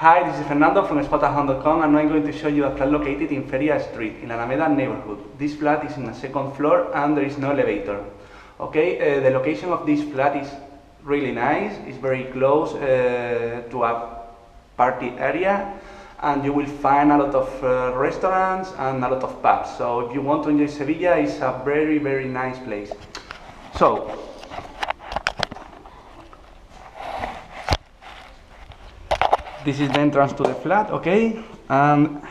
Hi, this is Fernando from Spotahome.com, and I'm going to show you a flat located in Feria Street in Alameda neighborhood. This flat is in the second floor and there is no elevator. Okay, the location of this flat is really nice. It's very close to a party area, and you will find a lot of restaurants and a lot of pubs. So if you want to enjoy Sevilla, it's a very nice place. So this is the entrance to the flat, okay? And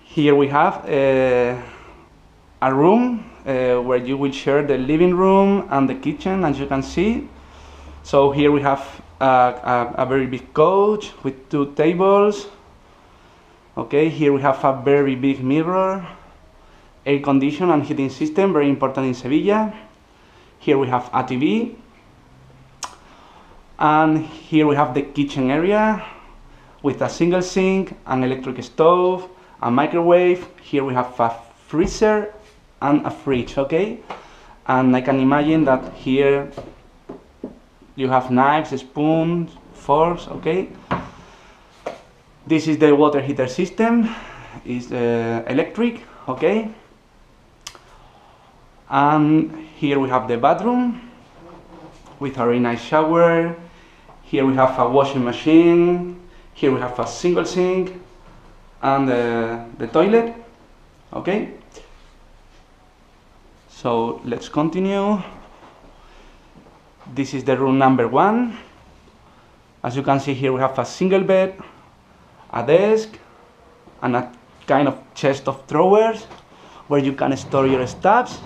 here we have a room where you will share the living room and the kitchen, as you can see. So here we have a very big couch with 2 tables. Okay, here we have a very big mirror, air condition and heating system, very important in Sevilla. Here we have a TV. And here we have the kitchen area with a single sink, an electric stove, a microwave. Here we have a freezer and a fridge, okay? And I can imagine that here you have knives, spoons, forks, okay? This is the water heater system. It's electric, okay? And here we have the bathroom with a very nice shower. Here we have a washing machine. Here we have a single sink and the toilet. Okay. So let's continue. This is the room number 1. As you can see here, we have a single bed, a desk, and a kind of chest of drawers where you can store your stuffs.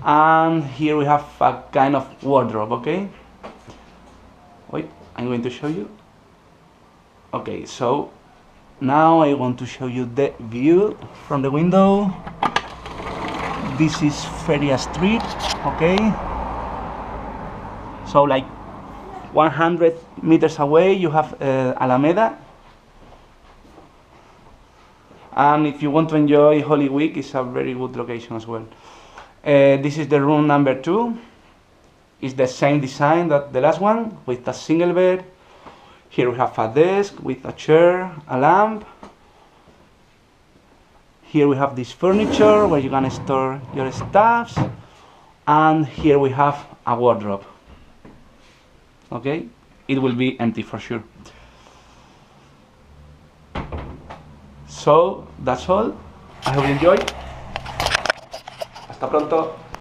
And here we have a kind of wardrobe, okay? Wait, I'm going to show you. Okay, so now I want to show you the view from the window. This is Feria Street, okay? So like 100 meters away you have Alameda. And if you want to enjoy Holy Week, it's a very good location as well. This is the room number 2. It's the same design that the last one, with a single bed. Here we have a desk with a chair, a lamp. Here we have this furniture where you can store your stuffs. And here we have a wardrobe. Okay, it will be empty for sure. So that's all. I hope you enjoyed. Hasta pronto.